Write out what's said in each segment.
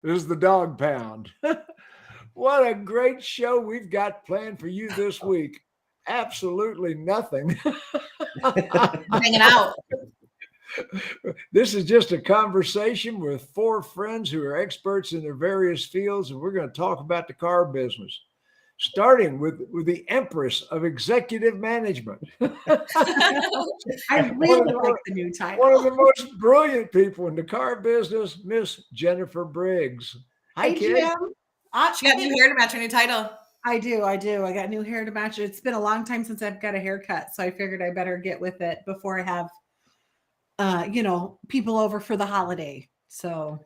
This is the Dawg Pound. What a great show we've got planned for you this week. Absolutely nothing. Hanging out. This is just a conversation with four friends who are experts in their various fields, and we're going to talk about the car business, starting with the Empress of Executive Management. I really like the new title. One of the most brilliant people in the car business, Miss Jennifer Briggs. Hi, kid. Jim. She got new hair to match her new title. I do. I got new hair to match it. It's been a long time since I've got a haircut, so I figured I better get with it before I have people over for the holiday. So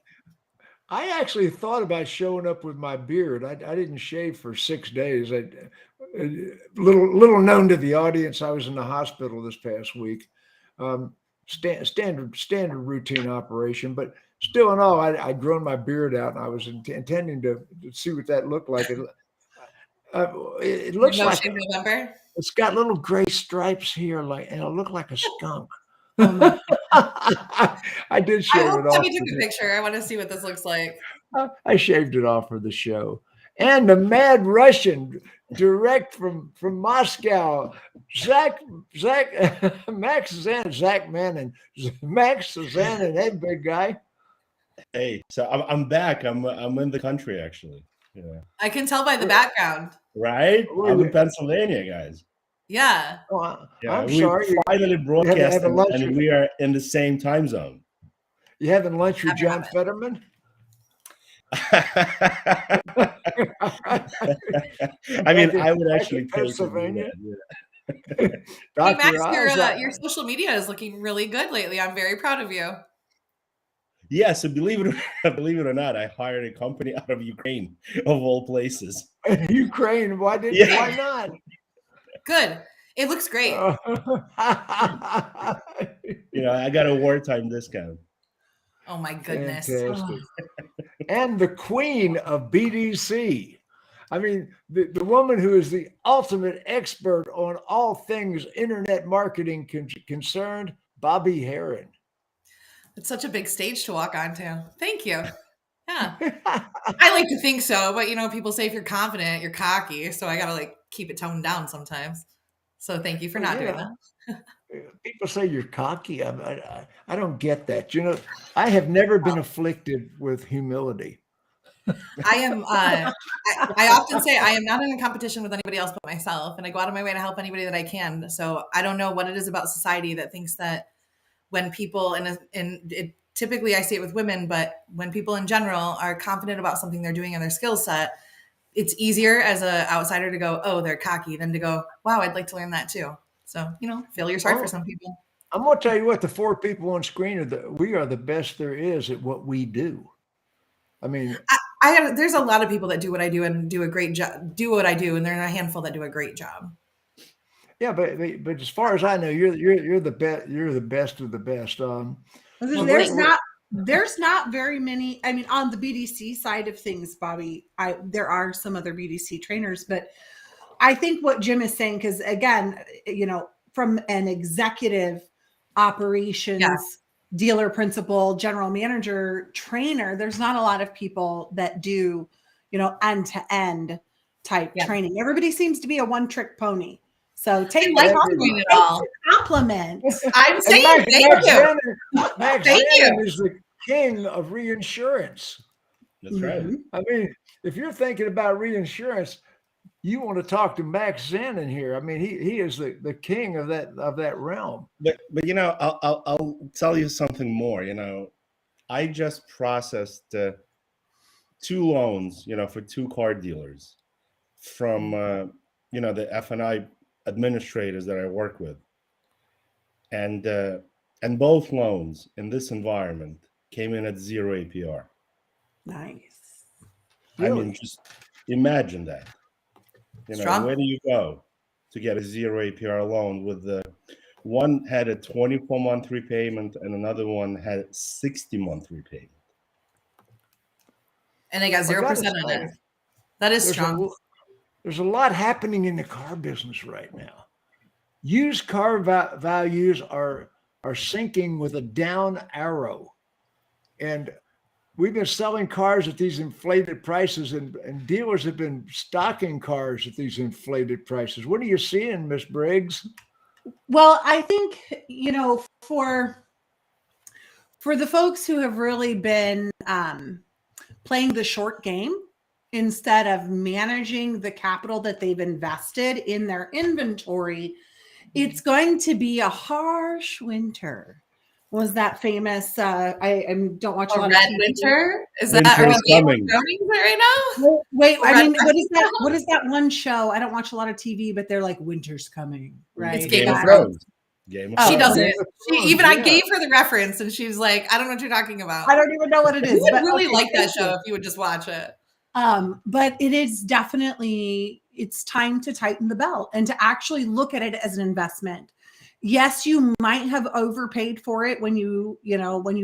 I actually thought about showing up with my beard. I didn't shave for 6 days. Little known to the audience, I was in the hospital this past week. Standard routine operation, but still in all, I'd grown my beard out, and I was intending to see what that looked like. It looks No like shave November. It's got little gray stripes here, and it'll look like a skunk. I did shave it off. Bobbie took a picture. I want to see what this looks like. I shaved it off for the show. And the Mad Russian, direct from Moscow, Max Zanan, Zach Manning, Max Zanan, hey, big guy. Hey, so I'm back. I'm in the country actually. Yeah. I can tell by the background. Right? I'm in Pennsylvania, guys. Yeah. Oh, Yeah, I'm we sorry. finally broadcast, and we are in the same time zone. You having lunch with John Fetterman? I mean, I would actually Pennsylvania. Hey, Max, your social media is looking really good lately. I'm very proud of you. Yeah, so believe it or not, I hired a company out of Ukraine, of all places. Ukraine? Why not? Good. It looks great. I got a wartime discount. Oh my goodness. Fantastic. And the queen of BDC. I mean, the woman who is the ultimate expert on all things internet marketing concerned, Bobbie Herron. It's such a big stage to walk onto. Thank you. Yeah. I like to think so, but people say if you're confident, you're cocky. So I got to keep it toned down sometimes. So thank you for not doing that. People say you're cocky. I don't get that. I have never been afflicted with humility. I am. I often say I am not in a competition with anybody else but myself, and I go out of my way to help anybody that I can. So I don't know what it is about society that thinks that when people typically I see it with women, but when people in general are confident about something they're doing in their skill set, it's easier as an outsider to go, oh, they're cocky, than to go, wow, I'd like to learn that too. So, failure's hard for some people. I'm going to tell you what, the four people on screen we are the best there is at what we do. I mean, there's a lot of people that do what I do and do a great job, do what I do. And there are a handful that do a great job. Yeah. But as far as I know, you're the best. You're the best of the best. There's not very many. I mean, on the BDC side of things, Bobbie, there are some other BDC trainers, but I think what Jim is saying, because again, from an executive operations dealer, principal, general manager, trainer, there's not a lot of people that do, end-to-end type training. Everybody seems to be a one-trick pony. So take it all. Compliment. I'm saying thank you. Max Zanan is the king of reinsurance. That's right. I mean, if you're thinking about reinsurance, you want to talk to Max Zanan here. I mean, he is the king of that realm. But I'll tell you something more. I just processed 2 loans, for 2 car dealers from the F&I administrators that I work with, and both loans in this environment came in at 0 APR. Nice. I mean, just imagine that. Where do you go to get a 0 APR loan with one had a 24-month repayment and another one had 60-month repayment? And they got 0% on it. That is strong. There's a lot happening in the car business right now. Used car values are sinking with a down arrow. And we've been selling cars at these inflated prices, and dealers have been stocking cars at these inflated prices. What are you seeing, Miss Briggs? Well, I think, for the folks who have really been playing the short game instead of managing the capital that they've invested in their inventory, it's going to be a harsh winter. Was that famous? I don't watch a lot red of TV. Winter. Is Winter's that are we coming. filming it right now? Wait, I Red mean, what is that? What is that one show? I don't watch a lot of TV, but they're like, winter's coming, right? It's Game Game of of Thrones. Game of Oh, She Thrones. doesn't. Game of Thrones, Even I yeah. gave her the reference, and she was like, "I don't know what you're talking about." I don't even know what it is. You would but really okay, like that thank show you. if you would just watch it. But it is definitely, it's time to tighten the belt and to actually look at it as an investment. Yes, you might have overpaid for it when you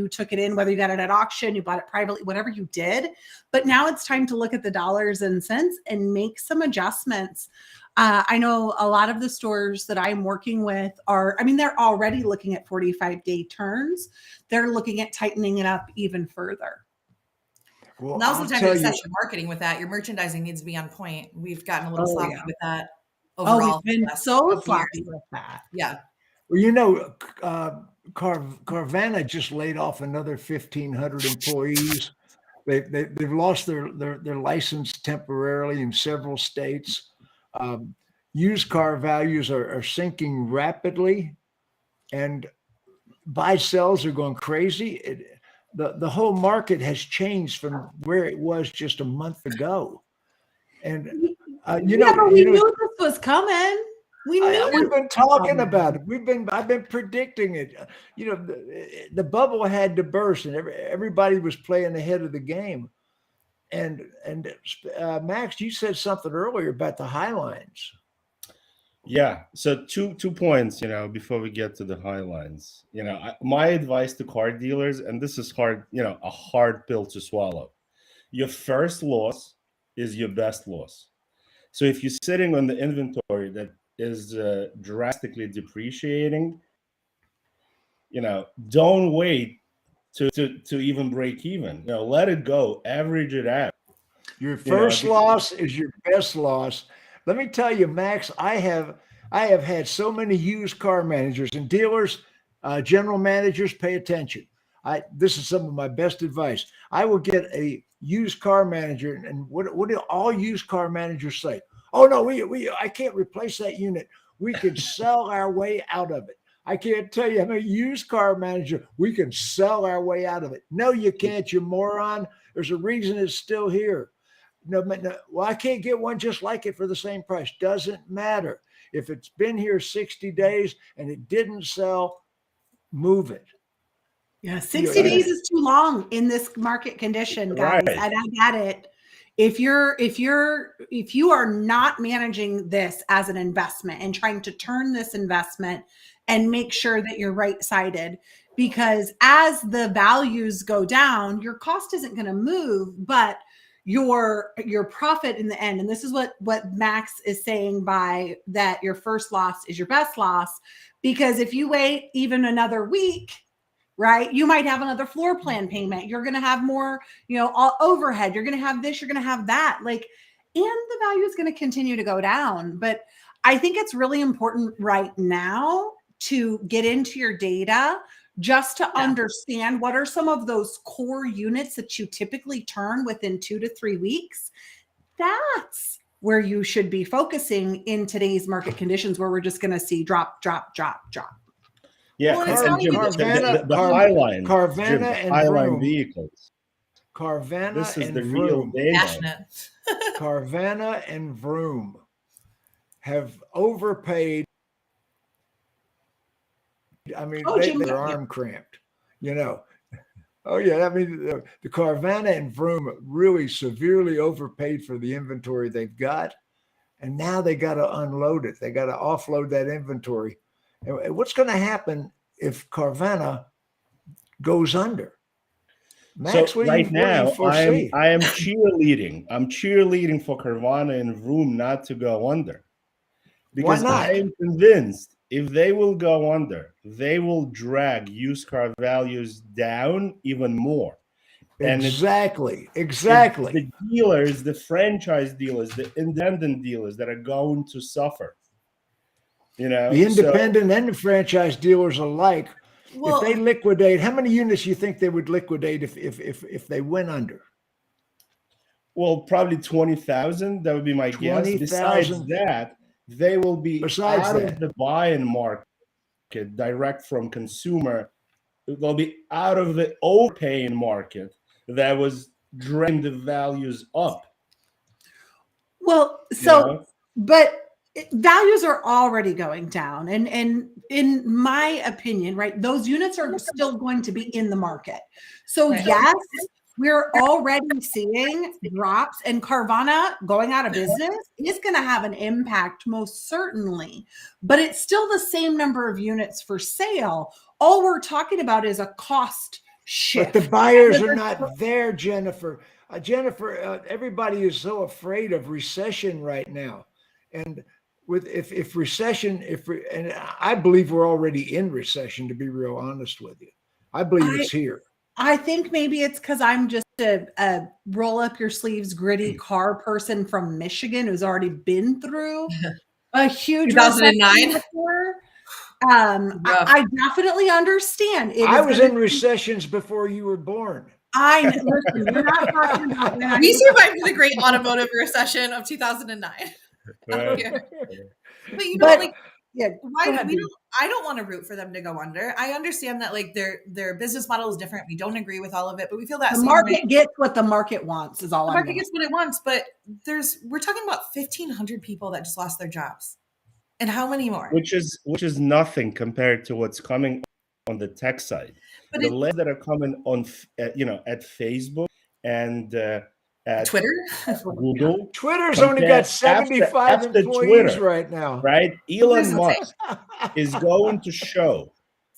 took it in, whether you got it at auction, you bought it privately, whatever you did. But now it's time to look at the dollars and cents and make some adjustments. I know a lot of the stores that I'm working with they're already looking at 45-day turns. They're looking at tightening it up even further. Well, Now's I'll the time tell to you, assess your marketing with that. Your merchandising needs to be on point. We've gotten a little Oh, sloppy yeah. with that Oh, overall. we've been last so couple sloppy years. with that. Yeah. well, Carvana just laid off another 1,500 employees. They've lost their license temporarily in several states. Used car values are sinking rapidly, and buy sells are going crazy. The whole market has changed from where it was just a month ago. And But we knew this was coming. We knew we've been talking coming. about it. I've been predicting it. The bubble had to burst, and everybody was playing ahead of the game. And Max, you said something earlier about the high lines. Yeah. So two points, before we get to the high lines. My advice to car dealers, and this is hard, a hard pill to swallow. Your first loss is your best loss. So if you're sitting on the inventory that is drastically depreciating, don't wait to even break even. Let it go, average it out. Your first loss is your best loss. Let me tell you, Max, I have had so many used car managers and dealers, general managers, pay attention. This is some of my best advice. I will get a used car manager, and what do all used car managers say? Oh no, I can't replace that unit. We can sell our way out of it. I can't tell you, I'm a used car manager. We can sell our way out of it. No, you can't, you moron. There's a reason it's still here. No, well, I can't get one just like it for the same price. Doesn't matter. If it's been here 60 days and it didn't sell, move it. Yeah, 60 days is too long in this market condition, guys. Right. And I get it. If you are not managing this as an investment and trying to turn this investment and make sure that you're right-sided, because as the values go down, your cost isn't going to move, but your profit in the end. And this is what Max is saying by that your first loss is your best loss, because if you wait even another week, right, you might have another floor plan payment. You're going to have more, overhead. You're going to have this, you're going to have that, and the value is going to continue to go down. But I think it's really important right now to get into your data just to understand what are some of those core units that you typically turn within 2 to 3 weeks. That's where you should be focusing in today's market conditions, where we're just going to see drop. Yeah, Well, it's and not Jim, even- the Highline, Carvana and Highline Vroom. vehicles. Carvana This is and the real Vroom. day. Passionate. Carvana and Vroom have overpaid. I mean, their arm cramped, Oh yeah, I mean the Carvana and Vroom really severely overpaid for the inventory they've got, and now they got to unload it. They got to offload that inventory. And what's going to happen if Carvana goes under? Max, So right now, foresee? I am cheerleading. I'm cheerleading for Carvana and Vroom not to go under, because Why not? I am convinced if they will go under, they will drag used car values down even more. And Exactly. it's the dealers, the franchise dealers, the independent dealers that are going to suffer. The independent and the franchise dealers alike. Well, if they liquidate, how many units you think they would liquidate if they went under? Well, probably 20,000. That would be my guess. 20,000. Besides that, they will be Besides out that. of the buying market, direct from consumer. They'll be out of the overpaying market that was draining the values up. Well, so, but values are already going down. And in my opinion, right, those units are still going to be in the market. So yes, we're already seeing drops, and Carvana going out of business is going to have an impact, most certainly, but it's still the same number of units for sale. All we're talking about is a cost shift. But the buyers are not there, Jennifer. Everybody is so afraid of recession right now. And if recession, and I believe we're already in recession, to be real honest with you. I believe it's here. I think maybe it's because I'm just a roll up your sleeves, gritty car person from Michigan who's already been through a huge 2009. I definitely understand. I was in recessions before you were born. Listen, we're not talking about when we survived the great automotive recession of 2009. Right. But you know, yeah, I don't want to root for them to go under. I understand that like their business model is different. We don't agree with all of it, but we feel that the market gets what the market wants is all. The market gets what it wants, but we're talking about 1,500 people that just lost their jobs, and how many more? Which is nothing compared to what's coming on the tech side. But the leads that are coming on, at Facebook and at Twitter, Google. Twitter's only got 75 employees Twitter, right now. Right? Elon Musk is going to show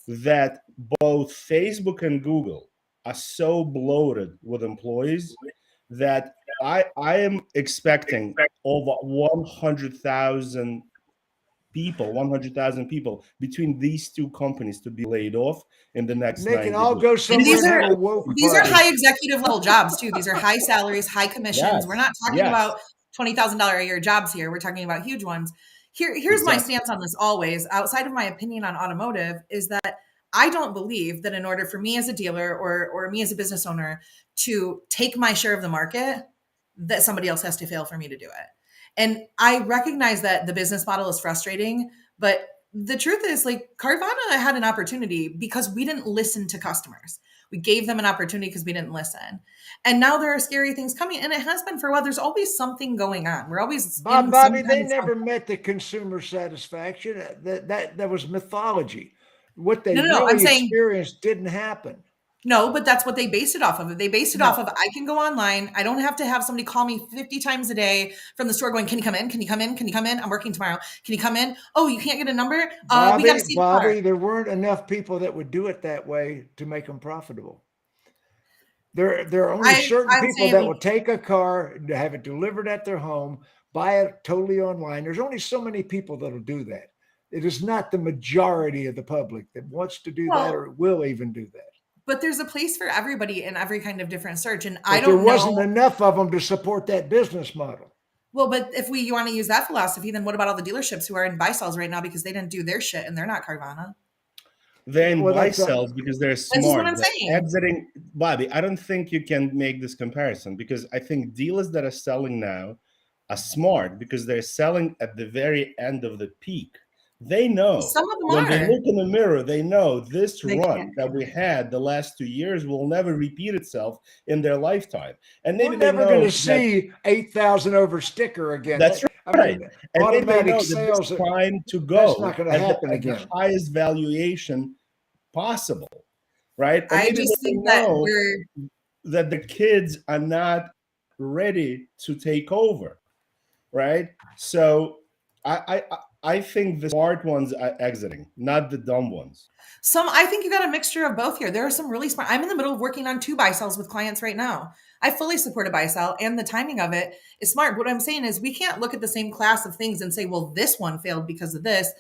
that both Facebook and Google are so bloated with employees that I am expecting over 100,000 people between these two companies to be laid off in the next 90 days. All go somewhere. These are high executive level jobs too. These are high salaries, high commissions. Yes. We're not talking about $20,000 a year jobs here. We're talking about huge ones. Here's my stance on this always, outside of my opinion on automotive, is that I don't believe that in order for me as a dealer or me as a business owner to take my share of the market, that somebody else has to fail for me to do it. And I recognize that the business model is frustrating, but the truth is, like, Carvana had an opportunity because we didn't listen to customers. We gave them an opportunity because we didn't listen. And now there are scary things coming. And it has been for a while. There's always something going on. We're always Bobbie, they never met the consumer satisfaction. That was mythology. What they really experienced didn't happen. No, but that's what they based it off of. They based it off of, I can go online. I don't have to have somebody call me 50 times a day from the store going, can you come in? Can you come in? Can you come in? I'm working tomorrow. Can you come in? Oh, you can't get a number? We got to see the car. There weren't enough people that would do it that way to make them profitable. There are only certain people that will take a car, have it delivered at their home, buy it totally online. There's only so many people that will do that. It is not the majority of the public that wants to do that or will even do that. But there's a place for everybody in every kind of different search. And there wasn't enough of them to support that business model. Well, but if you want to use that philosophy, then what about all the dealerships who are in buy sells right now because they didn't do their shit and they're not Carvana? They're in buy sells because they're smart. That's what I'm saying. Exiting, Bobbie, I don't think you can make this comparison because I think dealers that are selling now are smart because they're selling at the very end of the peak. They know some of them when they look in the mirror, they know this run that we had the last 2 years will never repeat itself in their lifetime. And maybe we're never going to see 8,000 over sticker again. That's right. And automatic sales this time to go. That's not going to happen again. The highest valuation possible, right? And I just think that the kids are not ready to take over, right? So I think the smart ones are exiting, not the dumb ones. I think you got a mixture of both here. There are some really smart. I'm in the middle of working on 2 buy sells with clients right now. I fully support a buy sell, and the timing of it is smart. What I'm saying is we can't look at the same class of things and say, well, this one failed because of this,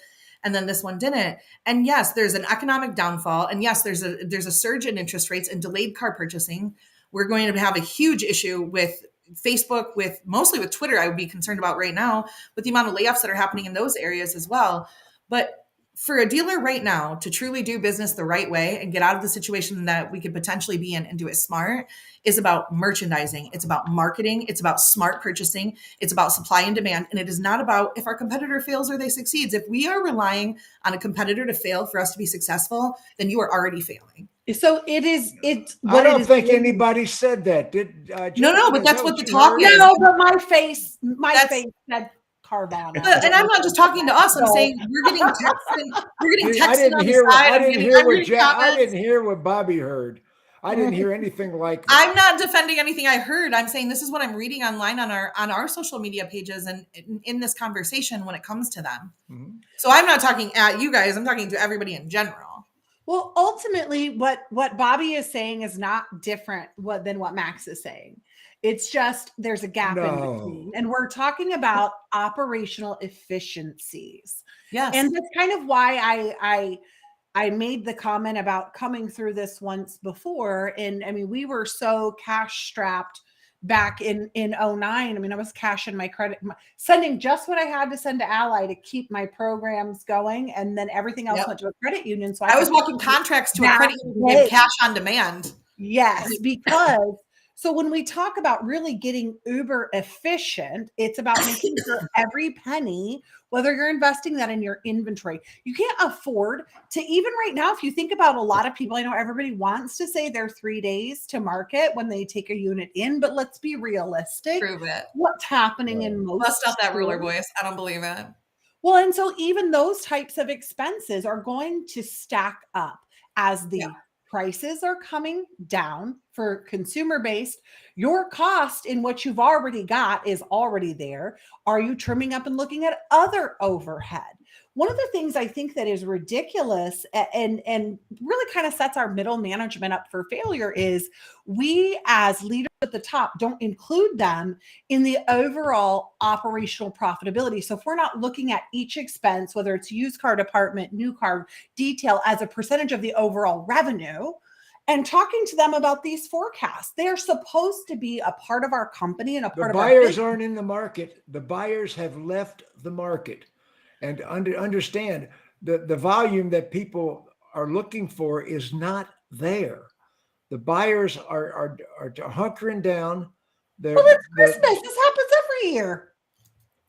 and then this one didn't. And yes, there's an economic downfall, and yes, there's a surge in interest rates and delayed car purchasing. We're going to have a huge issue with Facebook, mostly with Twitter. I would be concerned about right now with the amount of layoffs that are happening in those areas as well. But for a dealer right now to truly do business the right way and get out of the situation that we could potentially be in and do it smart is about merchandising. It's about marketing. It's about smart purchasing. It's about supply and demand. And it is not about if our competitor fails or they succeeds. If we are relying on a competitor to fail for us to be successful, then you are already failing. So it's I don't think anybody said that. No, but that's what the talk is. No, but my face said Carvana. And I'm not just talking to us. I'm saying we're getting texts. I didn't hear what Bobbie heard. I didn't hear anything like that. I'm not defending anything I heard. I'm saying this is what I'm reading online on our social media pages and in this conversation when it comes to them. Mm-hmm. So I'm not talking at you guys. I'm talking to everybody in general. Well, ultimately, what Bobbie is saying is not different than what Max is saying. It's just there's a gap in between. And we're talking about operational efficiencies. Yes. And that's kind of why I made the comment about coming through this once before. And I mean, we were so cash strapped back in 09. I mean, I was cashing my credit, sending just what I had to send to Ally to keep my programs going. And then everything else went to a credit union. So I was walking contracts to a credit union to give cash on demand. Yes, because so when we talk about really getting uber efficient, it's about making sure every penny, whether you're investing that in your inventory, you can't afford to, even right now, if you think about a lot of people, I know everybody wants to say they're 3 days to market when they take a unit in, but let's be realistic. Prove it. What's happening in most Bust out that ruler voice. I don't believe it. Well, and so even those types of expenses are going to stack up as the prices are coming down for consumer based. Your cost in what you've already got is already there. Are you trimming up and looking at other overhead? One of the things I think that is ridiculous and really kind of sets our middle management up for failure is we as leaders at the top don't include them in the overall operational profitability. So if we're not looking at each expense, whether it's used car department, new car detail as a percentage of the overall revenue, and talking to them about these forecasts, they are supposed to be a part of our company and a part of our business. The buyers aren't in the market. The buyers have left the market. And understand the volume that people are looking for is not there. The buyers are hunkering down. Well, it's Christmas. This happens every year.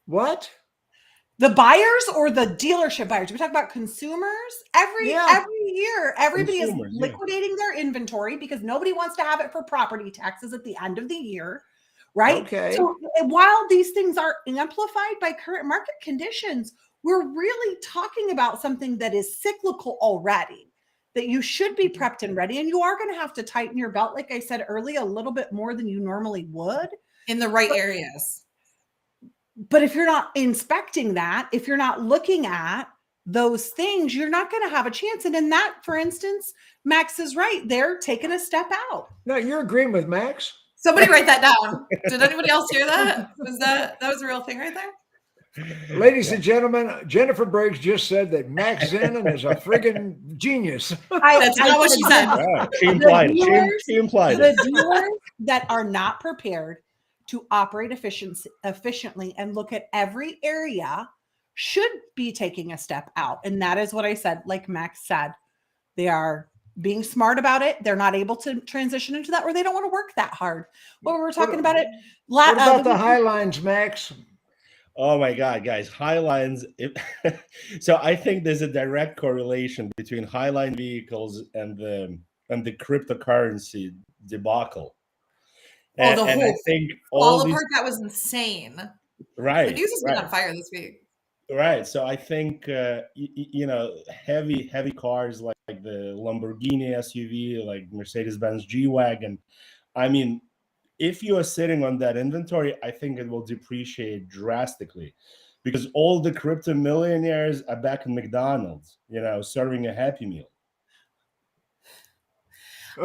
What? The buyers or the dealership buyers? We talk about consumers every year. Everybody is liquidating their inventory because nobody wants to have it for property taxes at the end of the year, right? Okay. So while these things are amplified by current market conditions, we're really talking about something that is cyclical already, that you should be prepped and ready. And you are going to have to tighten your belt, like I said earlier, a little bit more than you normally would. In the right areas. But if you're not inspecting that, if you're not looking at those things, you're not going to have a chance. And in that, for instance, Max is right. They're taking a step out. No, you're agreeing with Max. Somebody write that down. Did anybody else hear that? That was a real thing right there? Ladies and gentlemen, Jennifer Briggs just said that Max Zanan is a friggin' genius. That's not what she said. Yeah, she implied it. She implied it. The dealers that are not prepared to operate efficiently and look at every area should be taking a step out. And that is what I said, like Max said. They are being smart about it. They're not able to transition into that, or they don't want to work that hard. But we were talking about it. What about the high lines, Max? Oh my God, guys, Highlines. So I think there's a direct correlation between Highline vehicles and the cryptocurrency debacle. And I think all the part that was insane. Right. The news has been on fire this week. Right. So I think heavy cars like the Lamborghini SUV, like Mercedes-Benz G-Wagon. I mean, if you are sitting on that inventory, I think it will depreciate drastically because all the crypto millionaires are back in McDonald's, serving a Happy Meal.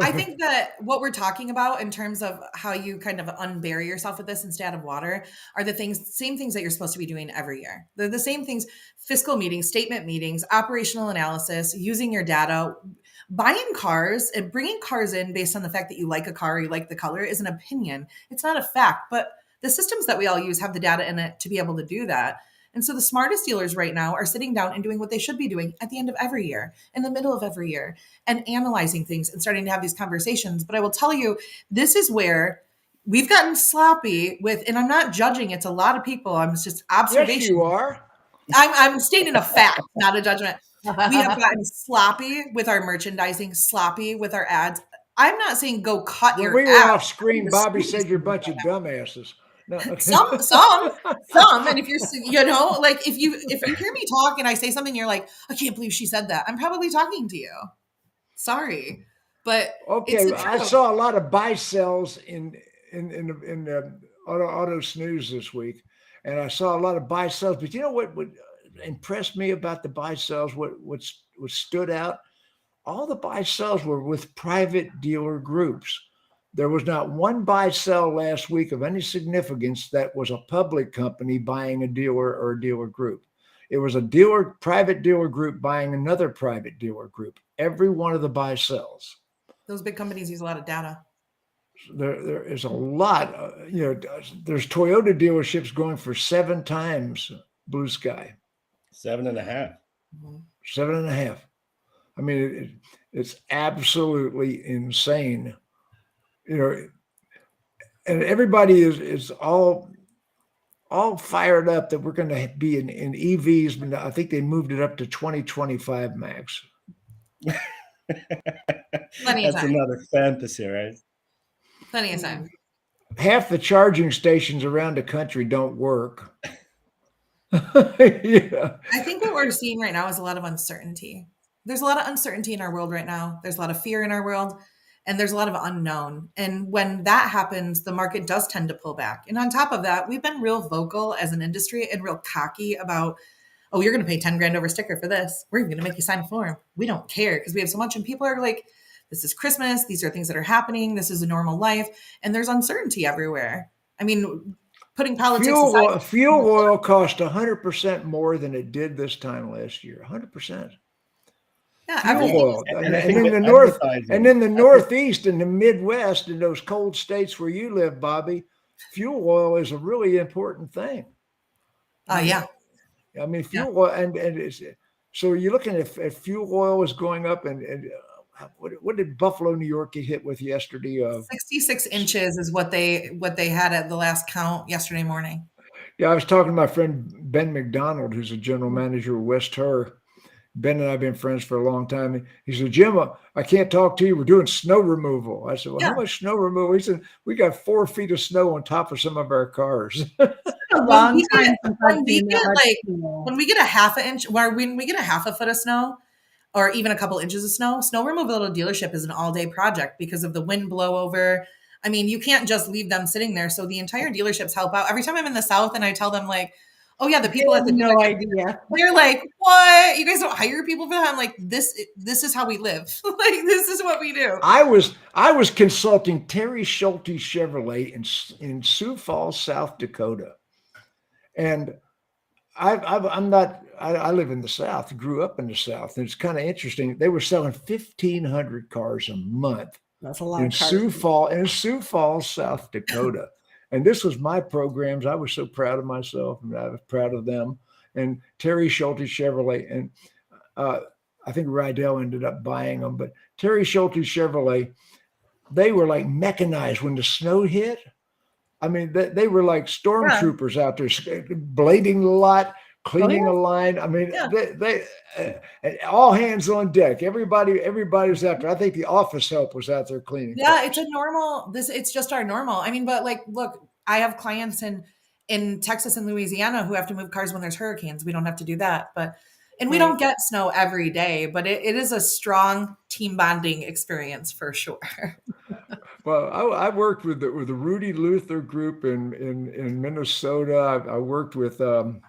I think that what we're talking about in terms of how you kind of unbury yourself with this and stay out of water are the same things that you're supposed to be doing every year. They're the same things: fiscal meetings, statement meetings, operational analysis, using your data. Buying cars and bringing cars in based on the fact that you like a car, you like the color, is an opinion. It's not a fact, but the systems that we all use have the data in it to be able to do that. And so the smartest dealers right now are sitting down and doing what they should be doing at the end of every year, in the middle of every year, and analyzing things and starting to have these conversations. But I will tell you, this is where we've gotten sloppy with, and I'm not judging, it's a lot of people. I'm just observation. Yes, you are. I'm stating a fact, not a judgment. We have gotten sloppy with our merchandising, sloppy with our ads. I'm not saying go cut When your we were ads. off screen, Bobbie said you're a bunch of dumbasses. No. Some, and if you're, like if you hear me talk and I say something, you're like, I can't believe she said that. I'm probably talking to you. Sorry, but okay. I saw a lot of buy sells in the auto snooze this week, and I saw a lot of buy sells. But you know what would impress me about the buy sells? What stood out? All the buy sells were with private dealer groups. There was not one buy sell last week of any significance that was a public company buying a dealer or a dealer group. It was a private dealer group buying another private dealer group. Every one of the buy sells. Those big companies use a lot of data. There is a lot. There's Toyota dealerships going for 7 times Blue Sky. 7.5. 7.5. I mean, it's absolutely insane. And everybody is all fired up that we're going to be in EVs. But I think they moved it up to 2025 max. That's another fantasy, right? Plenty of time. Half the charging stations around the country don't work. Yeah. I think what we're seeing right now is a lot of uncertainty. There's a lot of uncertainty in our world right now. There's a lot of fear in our world, and there's a lot of unknown. And when that happens, the market does tend to pull back. And on top of that, we've been real vocal as an industry and real cocky about, oh, you're going to pay 10 grand over sticker for this. We're even going to make you sign a form. We don't care because we have so much. And people are like, this is Christmas. These are things that are happening. This is a normal life. And there's uncertainty everywhere. I mean, putting politics aside. Fuel oil cost 100% more than it did this time last year. 100%. Yeah, fuel oil. And in the Northeast and the Midwest, in those cold states where you live, Bobbie, fuel oil is a really important thing. Yeah. I mean, fuel oil, and it's, so you're looking at fuel oil is going up, and what did Buffalo, New York get hit with yesterday? 66 inches is what they had at the last count yesterday morning. Yeah, I was talking to my friend Ben McDonald, who's a general manager of West Herr. Ben and I have been friends for a long time. He said, Jim, I can't talk to you. We're doing snow removal. I said, well, how much snow removal? He said, we got 4 feet of snow on top of some of our cars. A long time. When we get a half an inch, or when we get a half a foot of snow, or even a couple inches of snow removal at a dealership is an all-day project because of the wind blowover. I mean, you can't just leave them sitting there. So the entire dealerships help out. Every time I'm in the South and I tell them like, oh yeah, the people at the no idea. They're like, what? You guys don't hire people for that? I'm like, this is how we live. Like, this is what we do. I was consulting Terry Schulte Chevrolet in Sioux Falls, South Dakota. And I live in the South, grew up in the South. And it's kind of interesting. They were selling 1,500 cars a month. That's a lot in Sioux Falls, South Dakota. And this was my programs. I was so proud of myself, and I was proud of them. And Terry Schulte Chevrolet, and I think Rydell ended up buying them. But Terry Schulte Chevrolet, they were like mechanized when the snow hit. I mean, they were like stormtroopers out there, blading the lot, cleaning a line. I mean, they all hands on deck. Everybody was out there. I think the office help was out there cleaning. Yeah, it's a normal. It's just our normal. I mean, but like, look, I have clients in Texas and Louisiana who have to move cars when there's hurricanes. We don't have to do that, and we don't get snow every day. But it is a strong team bonding experience for sure. Well, I worked with the Rudy Luther group in Minnesota. I worked with the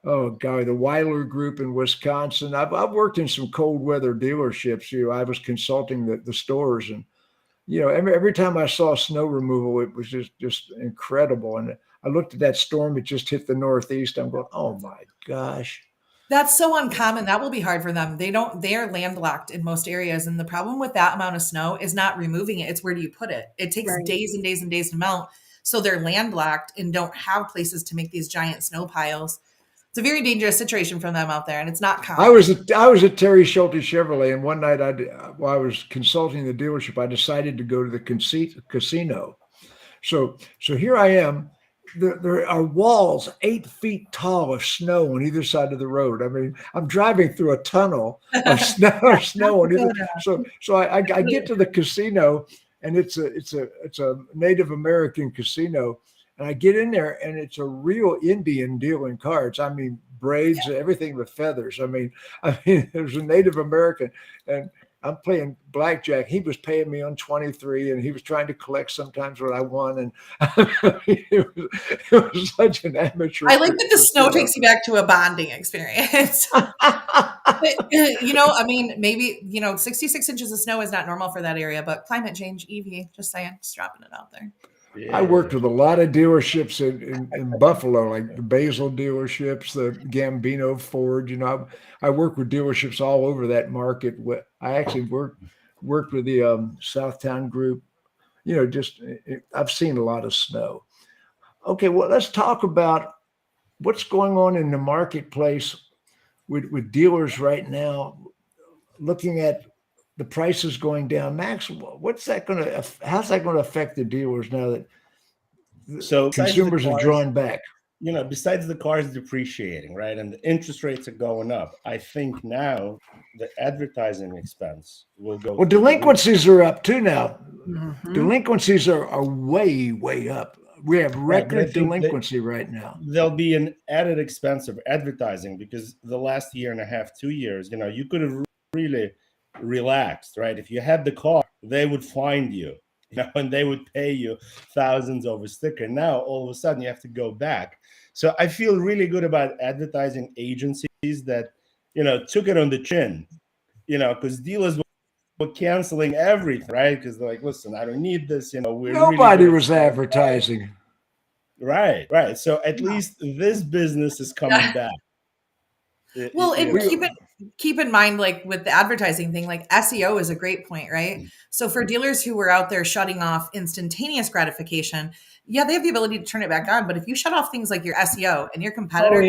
Weiler group in Wisconsin. I've worked in some cold weather dealerships. I was consulting the stores, and every time I saw snow removal, it was just incredible. And I looked at that storm; it just hit the Northeast. I'm going, oh my gosh! That's so uncommon. That will be hard for them. They are landlocked in most areas. And the problem with that amount of snow is not removing it. It's where do you put it? It takes Right. days and days and days to melt. So they're landlocked and don't have places to make these giant snow piles. It's a very dangerous situation for them out there. And it's not common. I was at Terry Schulte Chevrolet, and one night while I was consulting the dealership, I decided to go to the casino. So here I am. There are walls 8 feet tall of snow on either side of the road. I mean, I'm driving through a tunnel of snow on either. So I get to the casino, and it's a Native American casino, and I get in there, and it's a real Indian dealing cards. I mean, braids, everything with feathers. I mean, there's a Native American, and I'm playing blackjack. He was paying me on 23, and he was trying to collect sometimes what I won. And it was such an amateur. I like that the snow takes you back to a bonding experience. But, I mean, maybe, 66 inches of snow is not normal for that area, but climate change, Evie, just saying, just dropping it out there. I worked with a lot of dealerships in Buffalo, like the Basil dealerships, the Gambino Ford. I worked with dealerships all over that market. I actually worked with the Southtown group. I've seen a lot of snow. Okay, well, let's talk about what's going on in the marketplace with dealers right now, looking at the prices going down. Max, how's that going to affect the dealers now that consumers are drawing back? Besides the cars depreciating, right, and the interest rates are going up, I think now the advertising expense will go. Well, delinquencies are up too now. Mm-hmm. Delinquencies are way, way up. We have record delinquency right now. There'll be an added expense of advertising because the last year and a half, 2 years, you could have really relaxed, right? If you had the car, they would find you, and they would pay you thousands over sticker. Now, all of a sudden, you have to go back. So I feel really good about advertising agencies that, took it on the chin, because dealers were canceling everything, right? Because they're like, listen, I don't need this. Nobody was advertising. Right. So at least this business is coming back. Keep in mind, like with the advertising thing, like SEO is a great point, right? So for dealers who were out there shutting off instantaneous gratification, they have the ability to turn it back on. But if you shut off things like your SEO and your competitor,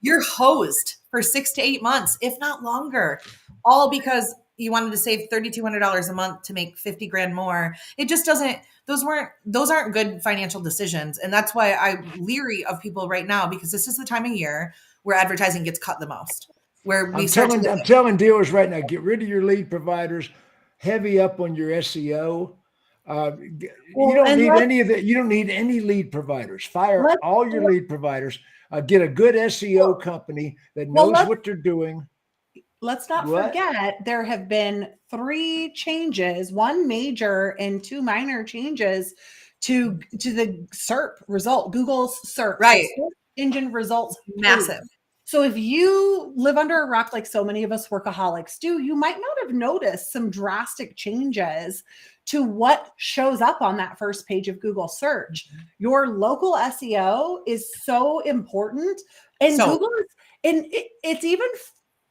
you're hosed for 6 to 8 months, if not longer, all because you wanted to save $3,200 a month to make 50 grand more. It just doesn't. Those aren't good financial decisions, and that's why I'm leery of people right now, because this is the time of year where advertising gets cut the most. I'm telling dealers right now, get rid of your lead providers, heavy up on your SEO. You don't need any lead providers. Fire all your lead providers. Get a good SEO company that knows what they're doing. Let's not forget there have been 3 changes, 1 major and 2 minor changes to the SERP result, Google's SERP. Right. Search engine results. Massive. So if you live under a rock like so many of us workaholics do, you might not have noticed some drastic changes to what shows up on that first page of Google search. Your local SEO is so important. And Google it's even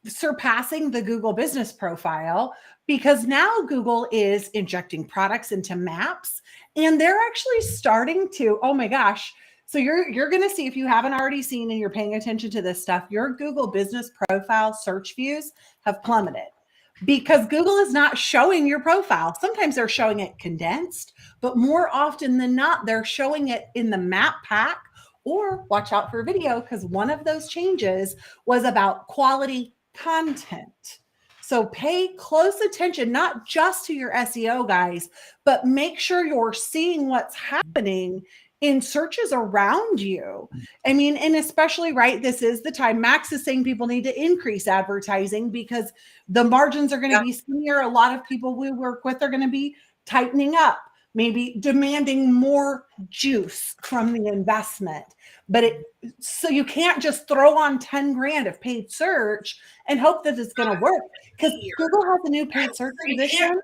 surpassing the Google business profile, because now Google is injecting products into maps, and they're actually starting to, oh my gosh. So you're going to see, if you haven't already seen and you're paying attention to this stuff, your Google business profile search views have plummeted because Google is not showing your profile. Sometimes they're showing it condensed, but more often than not, they're showing it in the map pack, or watch out for video, because one of those changes was about quality content. So pay close attention, not just to your SEO, guys, but make sure you're seeing what's happening in searches around you. I mean, and especially, right, this is the time. Max is saying people need to increase advertising because the margins are going to be skinnier. A lot of people we work with are going to be tightening up, maybe demanding more juice from the investment. But so you can't just throw on 10 grand of paid search and hope that it's going to work, because Google has a new paid search position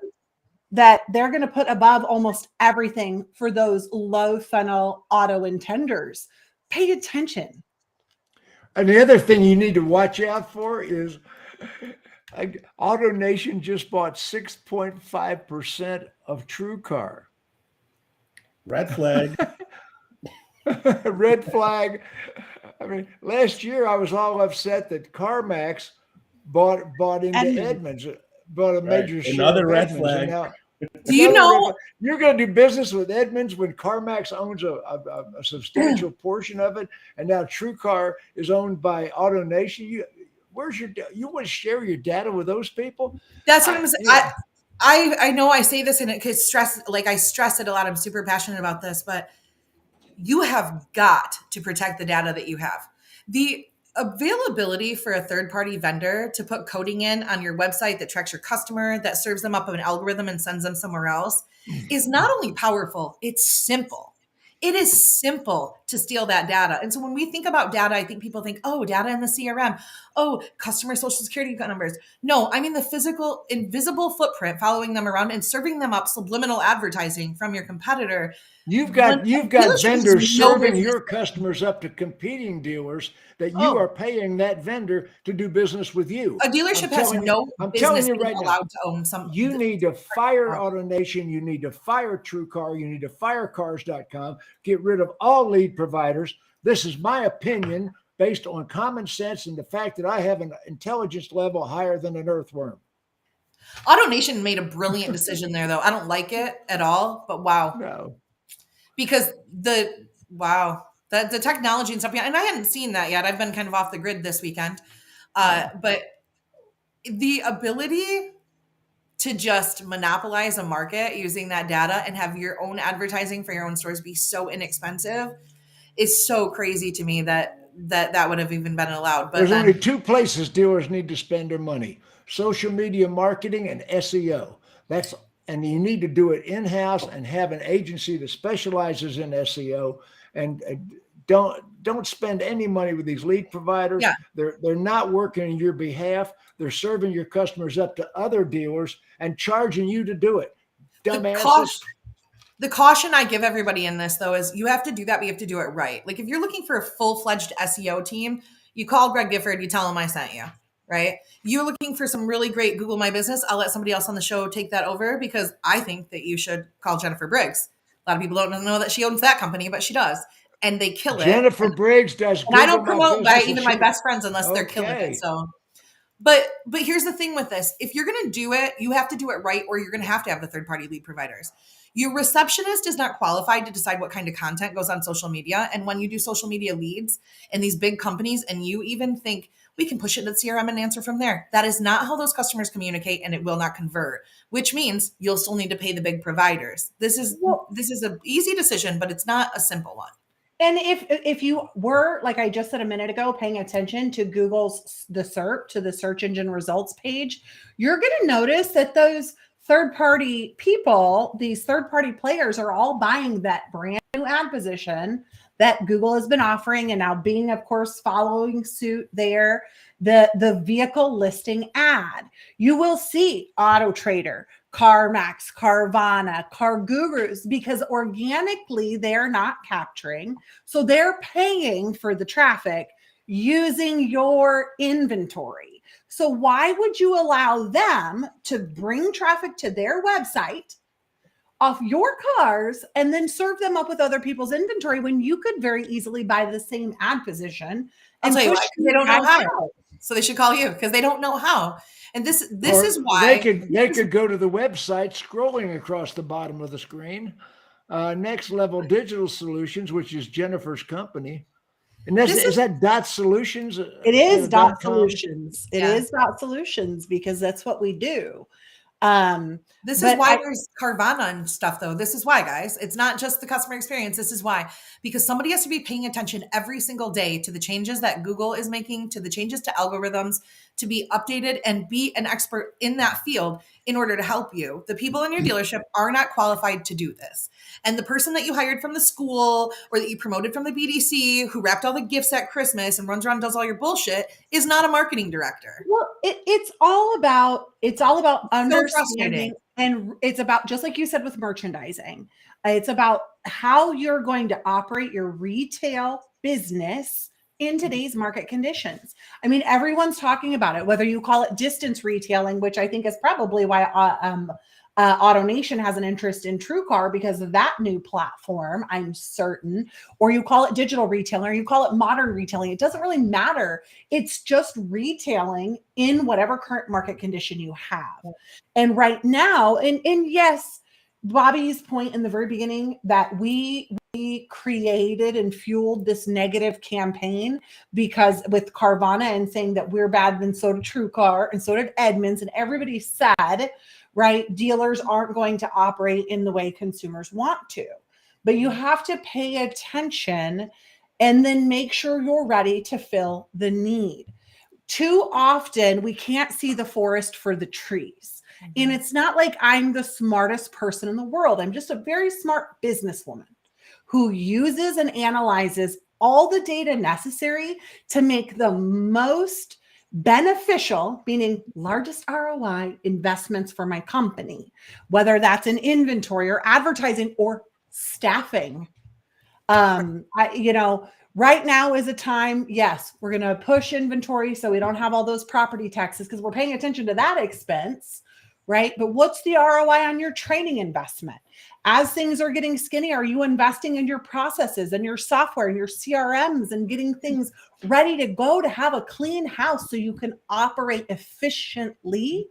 that they're going to put above almost everything for those low funnel auto intenders. Pay attention. And the other thing you need to watch out for is AutoNation just bought 6.5% of TrueCar. Red flag. Red flag. I mean, last year I was all upset that CarMax bought into Edmunds, bought a major share Another of red Edmunds, flag. now, Do you know? you're going to do business with Edmunds when CarMax owns a substantial portion of it, and now TrueCar is owned by AutoNation. You want to share your data with those people? That's what I'm saying. I know I say this and it could stress, like I stress it a lot. I'm super passionate about this, but you have got to protect the data that you have. The availability for a third-party vendor to put coding in on your website that tracks your customer, that serves them up an algorithm and sends them somewhere else is not only powerful, it's simple. It is simple to steal that data. And so when we think about data, I think people think, oh, data in the CRM, oh, customer social security numbers. No, I mean the physical, invisible footprint following them around and serving them up subliminal advertising from your competitor. You've got vendors serving your customers up to competing dealers that you are paying that vendor to do business with you. A dealership has no business being allowed to own some. You need to fire AutoNation. You need to fire TrueCar. You need to fire Cars.com. Get rid of all lead providers. This is my opinion based on common sense and the fact that I have an intelligence level higher than an earthworm. AutoNation made a brilliant decision there, though. I don't like it at all, but wow. No. Because the technology and stuff, and I hadn't seen that yet. I've been kind of off the grid this weekend. But the ability to just monopolize a market using that data and have your own advertising for your own stores be so inexpensive is so crazy to me that would have even been allowed. But there's only two places dealers need to spend their money: social media marketing and SEO. And you need to do it in-house and have an agency that specializes in SEO. And don't spend any money with these lead providers. Yeah. They're not working on your behalf. They're serving your customers up to other dealers and charging you to do it. Dumbasses. The caution I give everybody in this, though, is you have to do that, but you have to do it right. Like if you're looking for a full-fledged SEO team, you call Greg Gifford, you tell him I sent you. Right? You're looking for some really great Google My Business. I'll let somebody else on the show take that over because I think that you should call Jennifer Briggs. A lot of people don't know that she owns that company, but she does. And they kill it. Jennifer Briggs does. And I don't promote by even my best friends unless they're killing it. So, but here's the thing with this. If you're going to do it, you have to do it right, or you're going to have the third-party lead providers. Your receptionist is not qualified to decide what kind of content goes on social media. And when you do social media leads in these big companies and you even think, we can push it to CRM and answer from there. That is not how those customers communicate, and it will not convert, which means you'll still need to pay the big providers. This is an easy decision, but it's not a simple one. And if you were, like I just said a minute ago, paying attention to Google's the search engine results page, you're going to notice that those third-party people, these third-party players are all buying that brand new ad position that Google has been offering, and now Bing, of course, following suit there, the vehicle listing ad. You will see Auto Trader, CarMax, Carvana, Car Gurus, because organically they're not capturing. So they're paying for the traffic using your inventory. So why would you allow them to bring traffic to their website off your cars and then serve them up with other people's inventory when you could very easily buy the same ad position? I'll tell you why, they don't know how. So they should call you because they don't know how. And this is why they could go to the website scrolling across the bottom of the screen. Next Level Digital Solutions, which is Jennifer's company. And is that Dot Solutions? It is Dot Solutions. It is Dot Solutions because that's what we do. This is why there's Carvana and stuff, though. This is why, guys. It's not just the customer experience. This is why, because somebody has to be paying attention every single day to the changes that Google is making, to the changes to algorithms, to be updated and be an expert in that field in order to help you. The people in your dealership are not qualified to do this. And the person that you hired from the school or that you promoted from the BDC who wrapped all the gifts at Christmas and runs around and does all your bullshit is not a marketing director. Well, it's all about understanding, and it's about, just like you said with merchandising, it's about how you're going to operate your retail business in today's market conditions. I mean, everyone's talking about it, whether you call it distance retailing, which I think is probably why AutoNation has an interest in TrueCar because of that new platform, I'm certain, or you call it digital retailing, or you call it modern retailing. It doesn't really matter. It's just retailing in whatever current market condition you have. And right now, and yes, Bobbie's point in the very beginning that we created and fueled this negative campaign because with Carvana and saying that we're bad, then so did TrueCar and so did Edmunds, and everybody said, right, dealers aren't going to operate in the way consumers want to. But you have to pay attention and then make sure you're ready to fill the need. Too often, we can't see the forest for the trees. And it's not like I'm the smartest person in the world. I'm just a very smart businesswoman who uses and analyzes all the data necessary to make the most beneficial, meaning largest ROI investments for my company, whether that's in inventory or advertising or staffing. Right now is a time, yes, we're going to push inventory so we don't have all those property taxes because we're paying attention to that expense, right? But what's the ROI on your training investment? As things are getting skinny, are you investing in your processes and your software and your CRMs and getting things ready to go to have a clean house so you can operate efficiently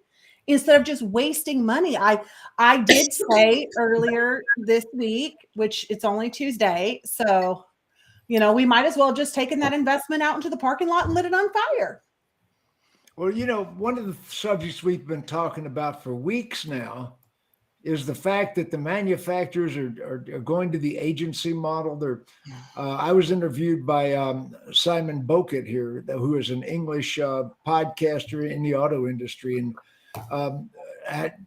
instead of just wasting money? I did say earlier this week, which it's only Tuesday, so we might as well have just taken that investment out into the parking lot and lit it on fire. Well, one of the subjects we've been talking about for weeks now is the fact that the manufacturers are going to the agency model. I was interviewed by Simon Boket here, who is an English podcaster in the auto industry. And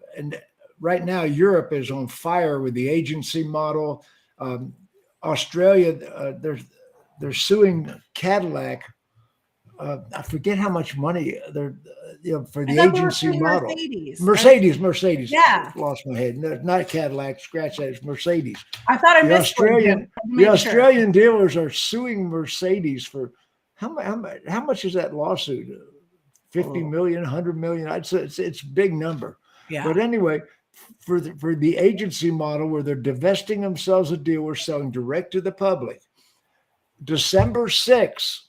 right now, Europe is on fire with the agency model. Australia, they're suing Cadillac. I forget how much money they're for the agency model. Mercedes. Yeah, lost my head. No, not Cadillac. Scratch that. It's Mercedes. I thought I missed the Australian dealers are suing Mercedes for how much is that lawsuit? 50 million, 100 million. I'd say it's a big number. Yeah. But anyway, for the agency model where they're divesting themselves of dealers selling direct to the public, December 6th.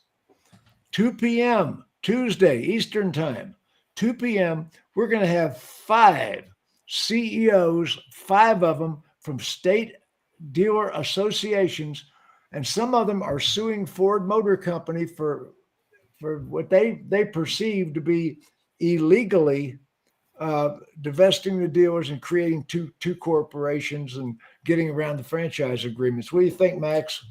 2 p.m. Tuesday, Eastern time, 2 p.m., we're going to have 5 CEOs, 5 of them from state dealer associations, and some of them are suing Ford Motor Company for what they perceive to be illegally divesting the dealers and creating two corporations and getting around the franchise agreements. What do you think, Max?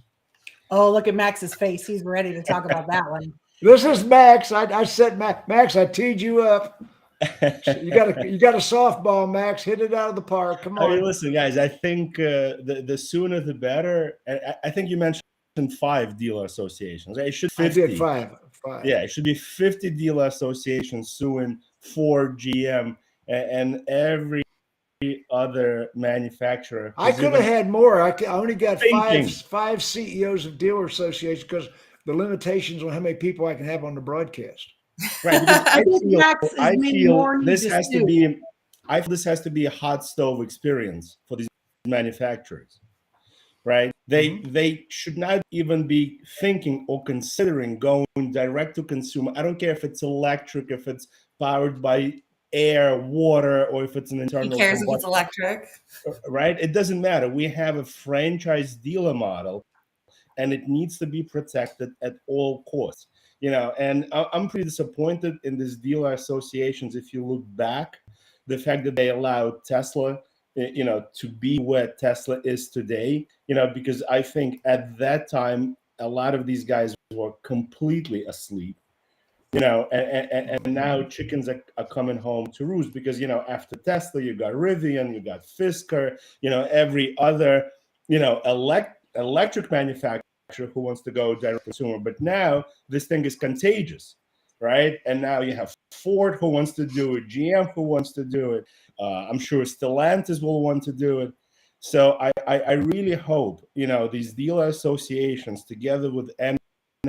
Oh, look at Max's face. He's ready to talk about that one. This is Max. I said, Max, I teed you up. You got a softball, Max. Hit it out of the park. Come on. I mean, listen, guys, I think the sooner the better. I think you mentioned 5 dealer associations. It should 50. I did 5. Yeah, it should be 50 dealer associations suing Ford, GM, and every other manufacturer. I could have had more. I only got 5 CEOs of dealer associations because the limitations on how many people I can have on the broadcast. Right. I feel this has to be a hot stove experience for these manufacturers. Right. They should not even be thinking or considering going direct to consumer. I don't care if it's electric, if it's powered by air, water, or if it's an internal. Who cares if it's electric? Right. It doesn't matter. We have a franchise dealer model, and it needs to be protected at all costs. And I'm pretty disappointed in these dealer associations. If you look back, the fact that they allowed Tesla, to be where Tesla is today, because I think at that time, a lot of these guys were completely asleep, and now chickens are coming home to roost because, after Tesla, you got Rivian, you got Fisker, every other, electric manufacturer who wants to go direct to consumer. But now this thing is contagious, right? And now you have Ford who wants to do it, GM who wants to do it. I'm sure Stellantis will want to do it. So I really hope, these dealer associations together with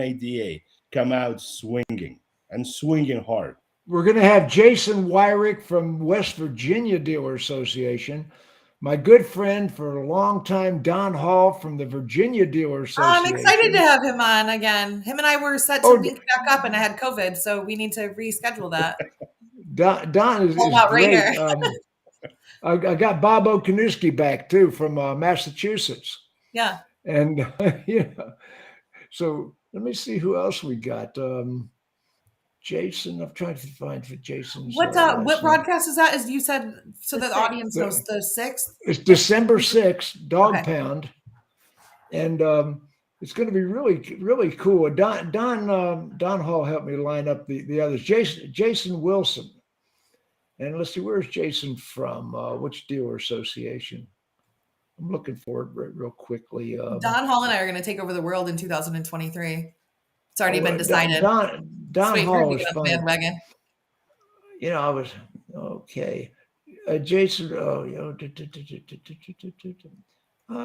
ADA come out swinging and swinging hard. We're going to have Jason Wyrick from West Virginia Dealer Association. My good friend for a long time, Don Hall from the Virginia Dealer Association. I'm excited to have him on again. Him and I were set to link back up, and I had COVID, so we need to reschedule that. Don is great. I got Bob Okanuski back too from Massachusetts. Yeah. And so let me see who else we got. Jason, I'm trying to find for Jason's. What broadcast is that? As you said, so the audience knows, the 6th? It's December 6th, Dawg Pound. And it's going to be really, really cool. Don Hall helped me line up the others. Jason Wilson. And let's see, where's Jason from? Which dealer association? I'm looking for it real quickly. Don Hall and I are going to take over the world in 2023. It's already been decided. Don Hall is fun. Bandwagon. I was okay. Jason. I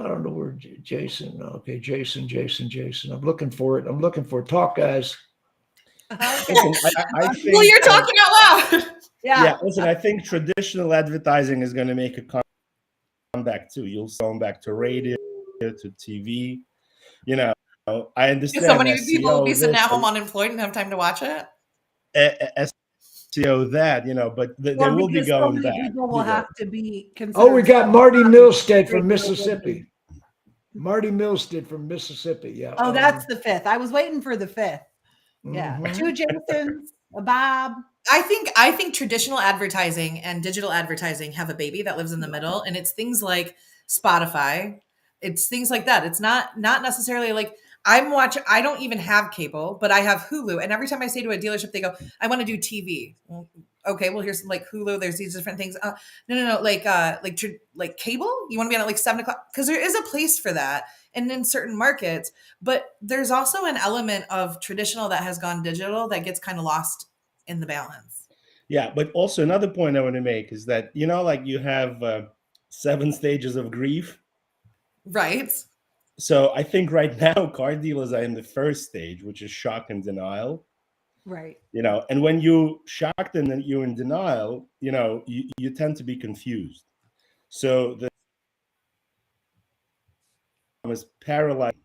don't know where Jason. Okay, Jason. I'm looking for it. Talk, guys. Listen, I think, well, you're talking out loud. Yeah. Listen, I think traditional advertising is going to make a comeback too. You'll come back to radio, to TV. I understand. So many people will be sitting at home unemployed and have time to watch it. SEO that, but they will be going back. People will have to be considered. Oh, we got Marty Milstead from Mississippi. Marty Milstead from Mississippi. Yeah. Oh, that's the 5th. I was waiting for the 5th. Yeah. Mhm. 2 Jasons, a Bob. I think traditional advertising and digital advertising have a baby that lives in the middle, and it's things like Spotify. It's things like that. It's not necessarily like I don't even have cable, but I have Hulu. And every time I say to a dealership, they go, I want to do TV. Well, okay, well, here's like Hulu. There's these different things. No. Like cable. You want to be on at like 7 o'clock? Because there is a place for that. And in certain markets, but there's also an element of traditional that has gone digital that gets kind of lost in the balance. Yeah. But also another point I want to make is that, like you have 7 stages of grief. Right. So I think right now car dealers are in the first stage, which is shock and denial. Right. And when you shocked and then you're in denial, you tend to be confused. So the is paralyzed,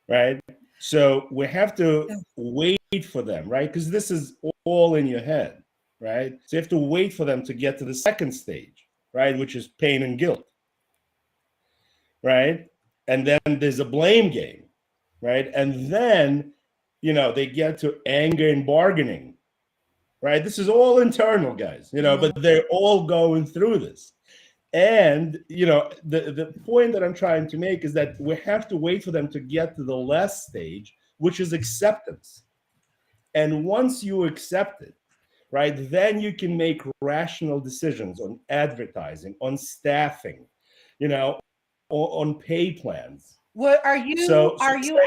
right? So we have to wait for them, right? Because this is all in your head, right? So you have to wait for them to get to the second stage, right? Which is pain and guilt. Right. And then there's a blame game. Right. And then, they get to anger and bargaining. Right. This is all internal, guys, but they're all going through this. And, the point that I'm trying to make is that we have to wait for them to get to the last stage, which is acceptance. And once you accept it, right, then you can make rational decisions on advertising, on staffing, on pay plans. What are you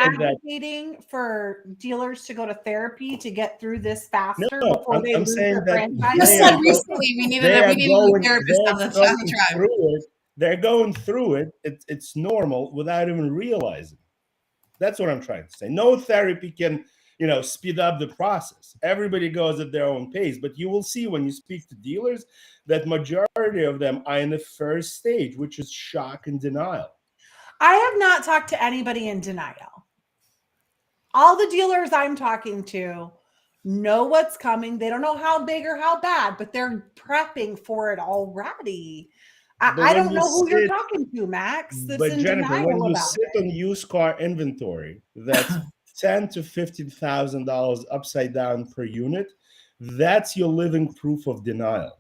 advocating for dealers to go to therapy to get through this faster? No, I'm saying that you said recently we needed a therapist on the tribe. They're going through it. It's normal without even realizing. That's what I'm trying to say. No therapy can, speed up the process. Everybody goes at their own pace, but you will see when you speak to dealers that majority of them are in the first stage, which is shock and denial. I have not talked to anybody in denial. All the dealers I'm talking to know what's coming. They don't know how big or how bad, but they're prepping for it already. I don't know who you're talking to, Max. But Jennifer, when you sit on used car inventory, that's $10,000 to $15,000 upside down per unit. That's your living proof of denial.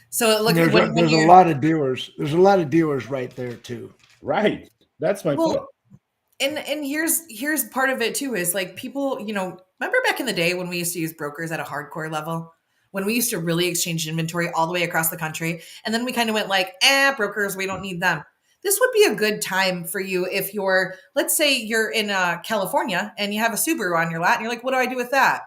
So look, there's a lot of dealers. There's a lot of dealers right there too. Right. That's my point. And here's part of it too, is like people, remember back in the day when we used to use brokers at a hardcore level, when we used to really exchange inventory all the way across the country. And then we kind of went like, brokers, we don't need them. This would be a good time for you if let's say you're in California and you have a Subaru on your lot and you're like, what do I do with that?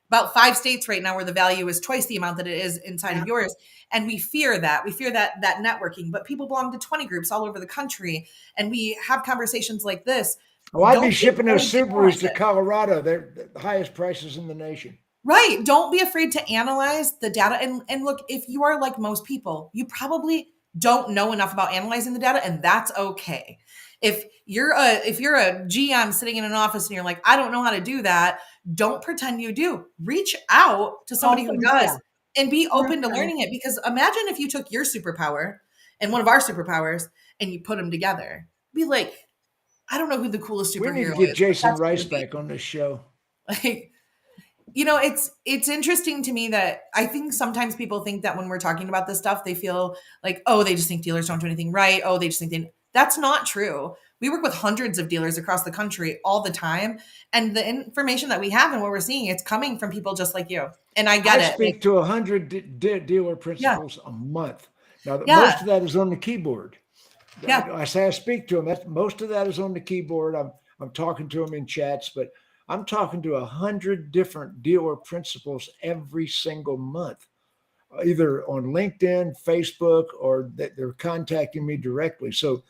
About 5 states right now where the value is twice the amount that it is inside of yours. And we fear that networking, but people belong to 20 groups all over the country. And we have conversations like this. Oh, I'd be Don't shipping those afraid to Subarus analyze to it. Colorado. They're the highest prices in the nation. Right. Don't be afraid to analyze the data. And look, if you are like most people, you probably don't know enough about analyzing the data, and that's okay. If you're a GM sitting in an office and you're like, I don't know how to do that, don't pretend you do. Reach out to somebody who does and be open to learning it. Because imagine if you took your superpower and one of our superpowers and you put them together. Be like, I don't know who the coolest superhero We need to is. get but Jason that's who Rice it is. back on this show. Like, you know, it's interesting to me that I think sometimes people think that when we're talking about this stuff, they feel like, oh, they just think dealers don't do anything right. Oh, they just think that's not true. We work with hundreds of dealers across the country all the time. And the information that we have and what we're seeing, it's coming from people just like you. And I get it. I speak to 100 dealer principals a month. Now, most of that is on the keyboard. Yeah. I say I speak to them. Most of that is on the keyboard. I'm talking to them in chats, but I'm talking to 100 different dealer principals every single month, either on LinkedIn, Facebook, or they're contacting me directly. So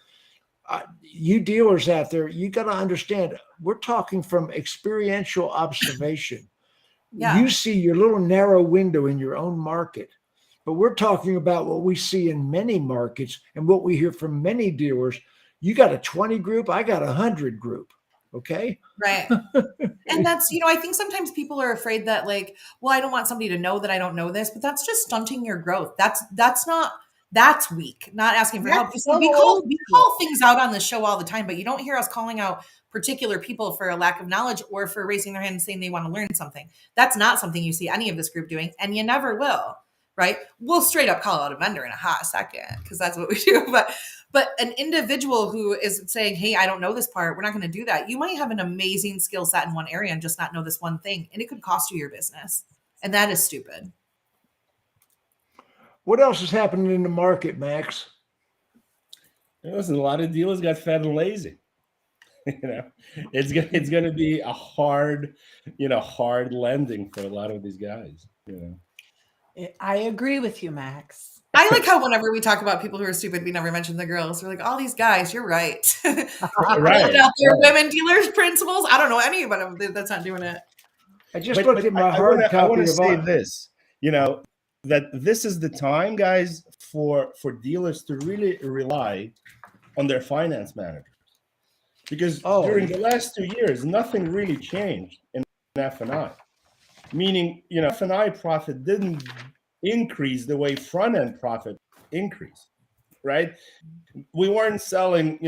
you dealers out there, you got to understand, we're talking from experiential observation. Yeah. You see your little narrow window in your own market, but we're talking about what we see in many markets and what we hear from many dealers. You got a 20 group, I got a 100 group. Okay. Right. And that's, I think sometimes people are afraid that like, well, I don't want somebody to know that I don't know this, but that's just stunting your growth. That's weak, not asking for help. So we call things out on the show all the time, but you don't hear us calling out particular people for a lack of knowledge or for raising their hand and saying they want to learn something. That's not something you see any of this group doing, and you never will, right? We'll straight up call out a vendor in a hot second because that's what we do. But an individual who is saying, hey, I don't know this part, we're not going to do that. You might have an amazing skill set in one area and just not know this one thing, and it could cost you your business. And that is stupid. What else is happening in the market, Max? Listen, a lot of dealers got fat and lazy. It's going to be a hard lending for a lot of these guys. I agree with you, Max. I like how whenever we talk about people who are stupid, we never mention the girls. We're like, all these guys, you're right. Right. Out there, women dealers, principals. I don't know any of them that's not doing it. I just looked at my hard copy. I want to say this, that this is the time, guys, for dealers to really rely on their finance managers. Because during the last 2 years, nothing really changed in F&I. Meaning, F&I profit didn't increase the way front-end profit increased, right? We weren't selling,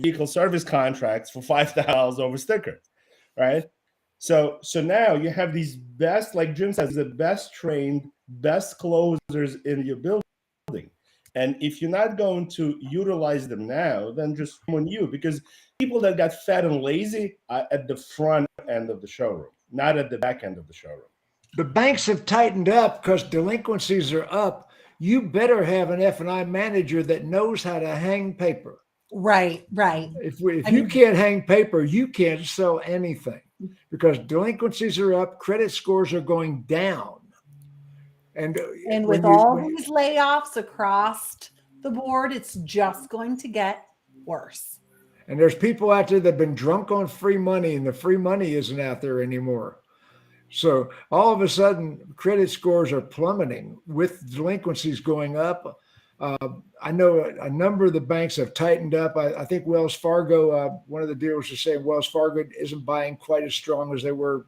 vehicle service contracts for $5,000 over stickers, right? So now you have these best, like Jim says, the best trained, best closers in your building. And if you're not going to utilize them now, then just on you, because people that got fat and lazy are at the front end of the showroom, not at the back end of the showroom. The banks have tightened up because delinquencies are up. You better have an F&I manager that knows how to hang paper. Right. If you can't hang paper, you can't sell anything because delinquencies are up, credit scores are going down. And with all these layoffs across the board, it's just going to get worse. And there's people out there that have been drunk on free money, and the free money isn't out there anymore. So all of a sudden, credit scores are plummeting with delinquencies going up. I know a number of the banks have tightened up. I think Wells Fargo, one of the dealers was saying Wells Fargo isn't buying quite as strong as they were,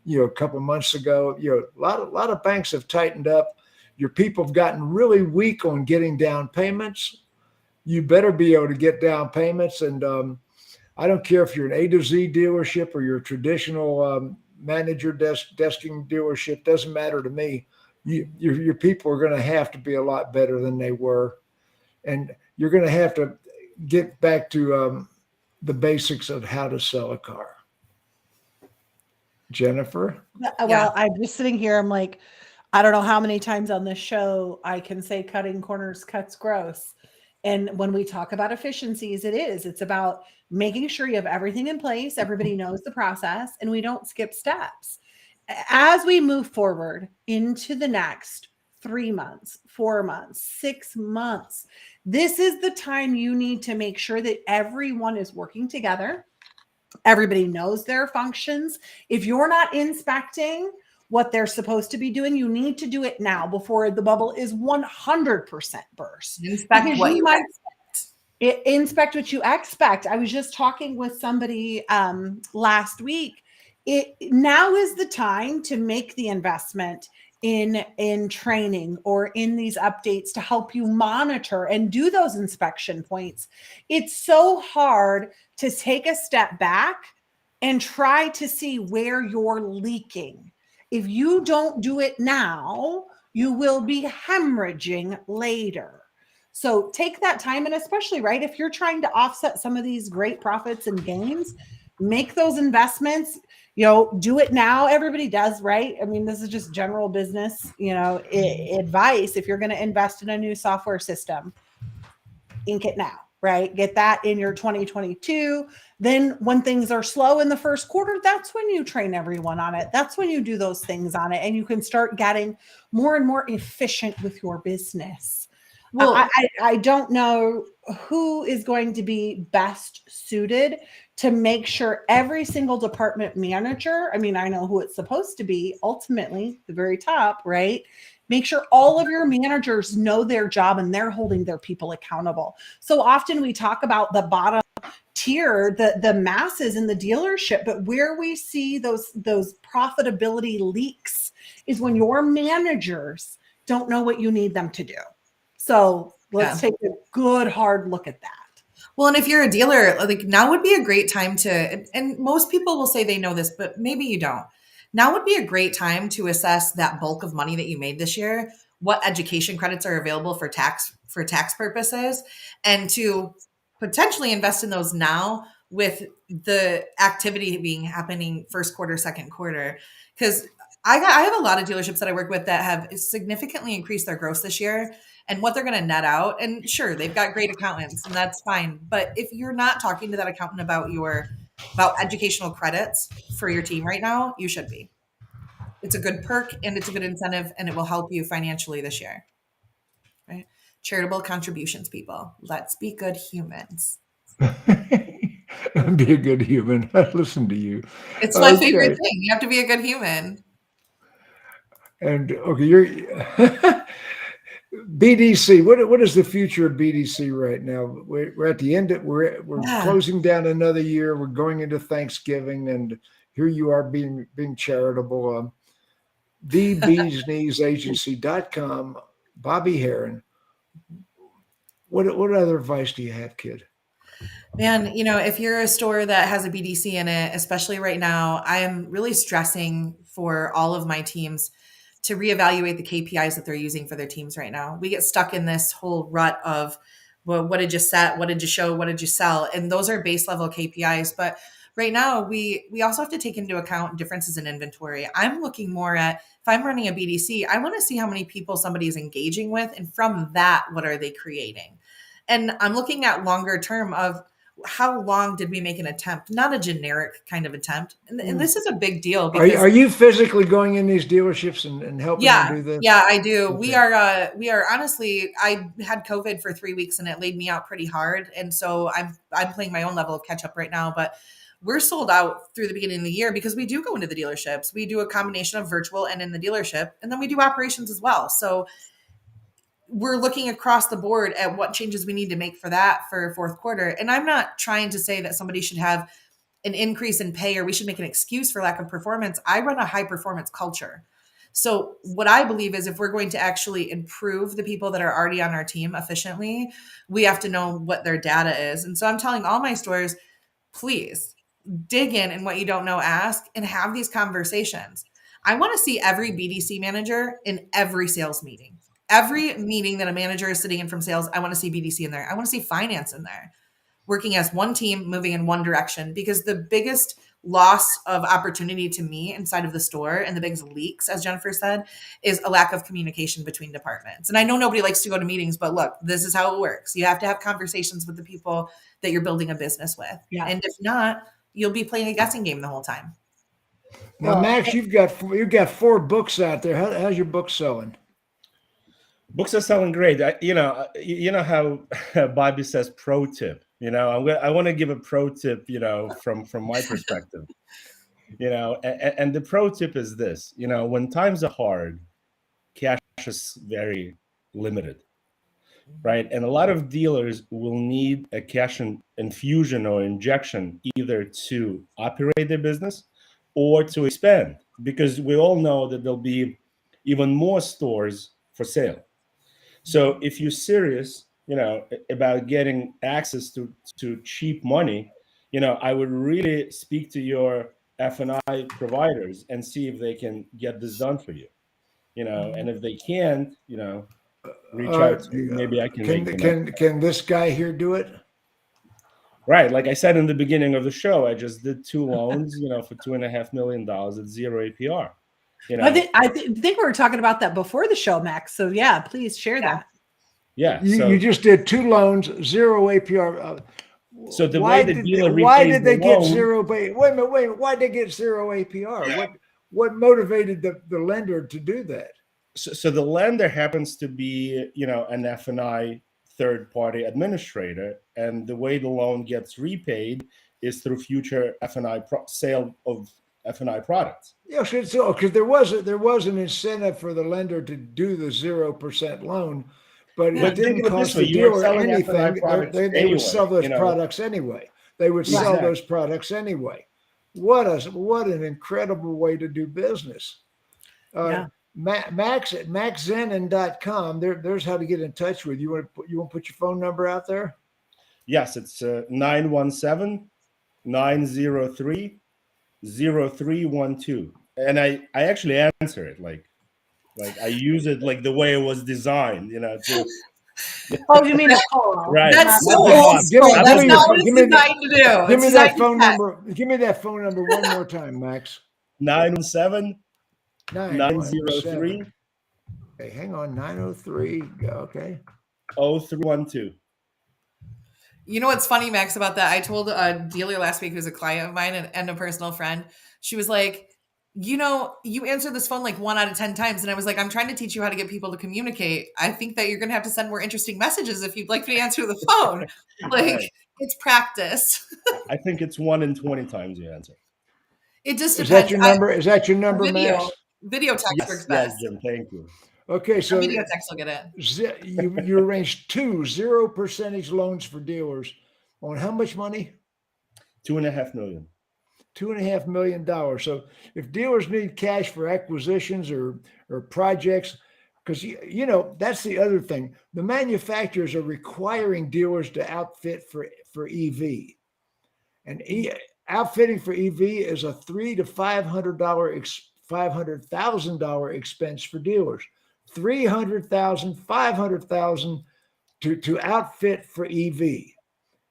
a couple of months ago. A lot of banks have tightened up. Your people have gotten really weak on getting down payments. You better be able to get down payments. And I don't care if you're an A to Z dealership or your traditional manager desking dealership, doesn't matter to me. Your people are going to have to be a lot better than they were. And you're going to have to get back to the basics of how to sell a car. Jennifer? Well, I'm just sitting here. I'm like, I don't know how many times on this show I can say cutting corners cuts gross. And when we talk about efficiencies, it's about making sure you have everything in place. Everybody knows the process and we don't skip steps. As we move forward into the next 3 months, 4 months, 6 months, this is the time you need to make sure that everyone is working together Everybody knows their functions. If you're not inspecting what they're supposed to be doing, you need to do it now before the bubble is 100% burst. Inspect what you expect. Inspect what you expect. I was just talking with somebody last week. Now is the time to make the investment in training or in these updates to help you monitor and do those inspection points. It's so hard to take a step back and try to see where you're leaking. If you don't do it now, you will be hemorrhaging later. So take that time, and especially, right, if you're trying to offset some of these great profits and gains, make those investments, do it now. Everybody does, right? I mean, this is just general business, advice. If you're going to invest in a new software system, ink it now, right? Get that in your 2022. Then when things are slow in the first quarter, that's when you train everyone on it. That's when you do those things on it, and you can start getting more and more efficient with your business. Well, I don't know who is going to be best suited to make sure every single department manager, I mean, I know who it's supposed to be, ultimately, the very top, right? Make sure all of your managers know their job and they're holding their people accountable. So often we talk about the bottom tier, the masses in the dealership, but where we see those profitability leaks is when your managers don't know what you need them to do. So let's take a good hard look at that. Well, and if you're a dealer, like now would be a great time to, and most people will say they know this, but maybe you don't. Now would be a great time to assess that bulk of money that you made this year, what education credits are available for tax purposes, and to potentially invest in those now with the activity happening first quarter, second quarter. Because I have a lot of dealerships that I work with that have significantly increased their gross this year and what they're going to net out. And sure, they've got great accountants and that's fine. But if you're not talking to that accountant about educational credits for your team right now, you should be. It's a good perk and it's a good incentive and it will help you financially this year. Right? Charitable contributions, people. Let's be good humans. Be a good human. Listen to you. It's my favorite thing. You have to be a good human. And okay, you're BDC. What is the future of BDC right now? We're at the end. We're closing down another year. We're going into Thanksgiving, and here you are being charitable. TheBeesKneesAgency.com. Bobbie Herron. What other advice do you have, kid? Man, if you're a store that has a BDC in it, especially right now, I am really stressing for all of my teams to reevaluate the KPIs that they're using for their teams right now. We get stuck in this whole rut of, well, what did you set? What did you show? What did you sell? And those are base level KPIs. But right now, we also have to take into account differences in inventory. I'm looking more at, if I'm running a BDC, I want to see how many people somebody is engaging with. And from that, what are they creating? And I'm looking at longer term of, how long did we make an attempt? Not a generic kind of attempt. And this is a big deal. Are you physically going in these dealerships and helping them do this? Yeah, I do. Okay. We are honestly, I had COVID for 3 weeks and it laid me out pretty hard. And so I'm playing my own level of catch up right now, but we're sold out through the beginning of the year because we do go into the dealerships. We do a combination of virtual and in the dealership, and then we do operations as well. So we're looking across the board at what changes we need to make for that for fourth quarter. And I'm not trying to say that somebody should have an increase in pay or we should make an excuse for lack of performance. I run a high performance culture. So what I believe is if we're going to actually improve the people that are already on our team efficiently, we have to know what their data is. And so I'm telling all my stores, please dig in and what you don't know, ask and have these conversations. I want to see every BDC manager in every sales meeting. Every meeting that a manager is sitting in from sales, I want to see BDC in there. I want to see finance in there, working as one team, moving in one direction, because the biggest loss of opportunity to me inside of the store and the biggest leaks, as Jennifer said, is a lack of communication between departments. And I know nobody likes to go to meetings, but look, this is how it works. You have to have conversations with the people that you're building a business with. Yeah. And if not, you'll be playing a guessing game the whole time. Now, Max, you've got 4 books out there. How's your book selling? Books are selling great. You know how Bobbie says pro tip. I want to give a pro tip, from my perspective, and the pro tip is this, when times are hard, cash is very limited, right? And a lot of dealers will need a cash infusion or injection either to operate their business or to expand, because we all know that there'll be even more stores for sale. So if you're serious, about getting access to cheap money, I would really speak to your F&I providers and see if they can get this done for you. And if they can't, reach out to me. Maybe I Can this guy here do it? Right. Like I said in the beginning of the show, I just did 2 loans, for $2.5 million at 0 APR. I think we were talking about that before the show, Max. So yeah, please share that. Yeah. You just did 2 loans, 0 APR. So the way the dealer why did they get loan, 0? Wait a minute. Why did they get 0 APR? Yeah. What motivated the lender to do that? So the lender happens to be, an F&I third-party administrator, and the way the loan gets repaid is through future F&I sale of F&I products. Yeah, so because there was an incentive for the lender to do the 0% loan, but it didn't cost the dealer anything. They would sell those products anyway. They would sell those products anyway. What an incredible way to do business. Max at maxzanan.com. There's how to get in touch with you. Want to put your phone number out there? Yes, it's 917-903-0312. And I actually answer it like I use it like the way it was designed, Oh, you mean a call? Right. That's so old school. That's not what it's designed to do. Give me that phone number. Give me that phone number one more time, Max. 917-903. Okay, hang on. 903. Okay. 0312. You know what's funny, Max, about that? I told a dealer last week who's a client of mine and a personal friend. She was like, you answer this phone like 1 out of 10 times. And I was like, I'm trying to teach you how to get people to communicate. I think that you're going to have to send more interesting messages if you'd like me to answer the phone. It's practice. I think it's 1 in 20 times you answer. It just depends. Is that your number, Max? Video text works best. Yes, Jim, thank you. Okay, so video text will get it. You arranged 2 0% loans for dealers on how much money? $2.5 million. $2.5 million. So if dealers need cash for acquisitions or projects, because that's the other thing. The manufacturers are requiring dealers to outfit for EV, and outfitting for EV is a $300,000 to $500,000 expense for dealers. $300,000, $500,000 to outfit for EV.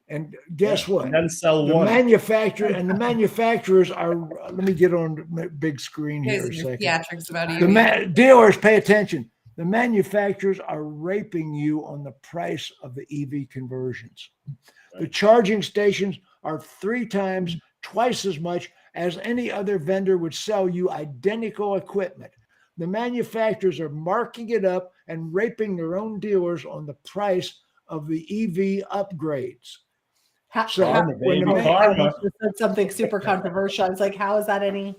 And guess what? And then sell one. The manufacturers are. Let me get on the big screen here a second. Theatrics about EV. Dealers, pay attention. The manufacturers are raping you on the price of the EV conversions. Right. The charging stations are 3 times, twice as much as any other vendor would sell you identical equipment. The manufacturers are marking it up and raping their own dealers on the price of the EV upgrades. When said something super controversial, I was like, how is that any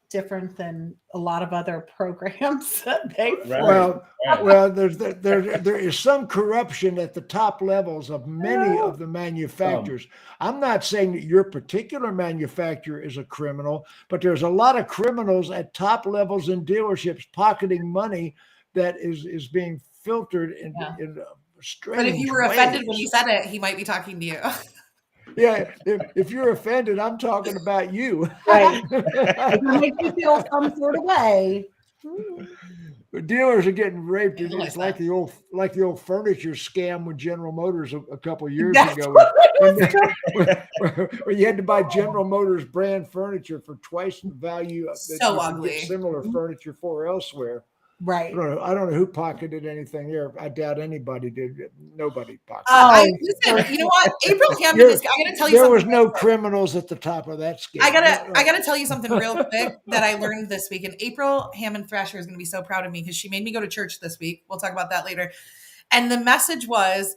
different than a lot of other programs that they well there is some corruption at the top levels of many of the manufacturers. I'm not saying that your particular manufacturer is a criminal, but there's a lot of criminals at top levels in dealerships pocketing money that is being filtered in strange But if you were offended when you said it, he might be talking to you. Yeah, if you're offended, I'm talking about you. Right. It makes you feel some sort of way. Dealers are getting raped. It's like the old furniture scam with General Motors a couple of years ago. Where you had to buy General Motors brand furniture for twice the value that you ugly. Get similar furniture for elsewhere. Right. I don't know who pocketed anything there. I doubt anybody did. Nobody pocketed. Listen, you know what? April Hammond is. I got to tell you there something. was no criminals at the top of that scale. I gotta tell you something real quick that I learned this week. And April Hammond Thrasher is going to be so proud of me because she made me go to church this week. We'll talk about that later. And the message was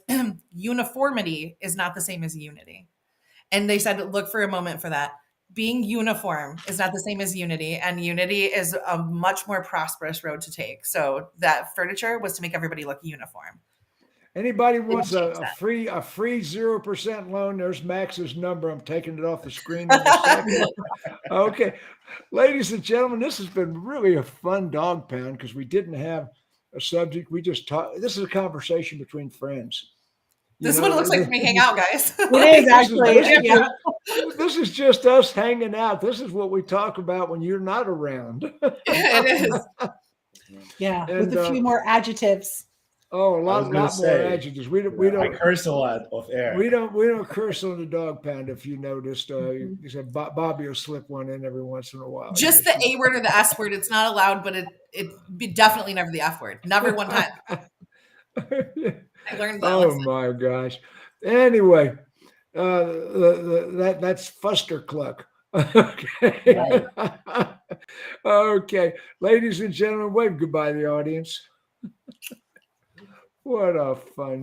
uniformity is not the same as unity. And they said, look for a moment for that. Being uniform is not the same as unity, and unity is a much more prosperous road to take. So that furniture was to make everybody look uniform. Anybody wants a free 0% loan? There's Max's number. I'm taking it off the screen in a second. Okay, ladies and gentlemen, this has been really a fun dog pound because we didn't have a subject. We just talked. This is a conversation between friends. This is what it looks like when we hang out, guys. It is actually. Yeah. This is just us hanging out. This is what we talk about when you're not around. It is. Yeah, And, with a few more adjectives. Oh, a lot more adjectives. We don't. I curse a lot off air. We don't curse on the dog pound. If you noticed, you said Bobbie will slip one in every once in a while. Just the A word or the S word. It's not allowed, but it be definitely never the F word. Never one time. I learned that. Oh lesson. my gosh. Anyway, that's Fuster Cluck. Okay. Okay, ladies and gentlemen, wave goodbye to the audience. What a fun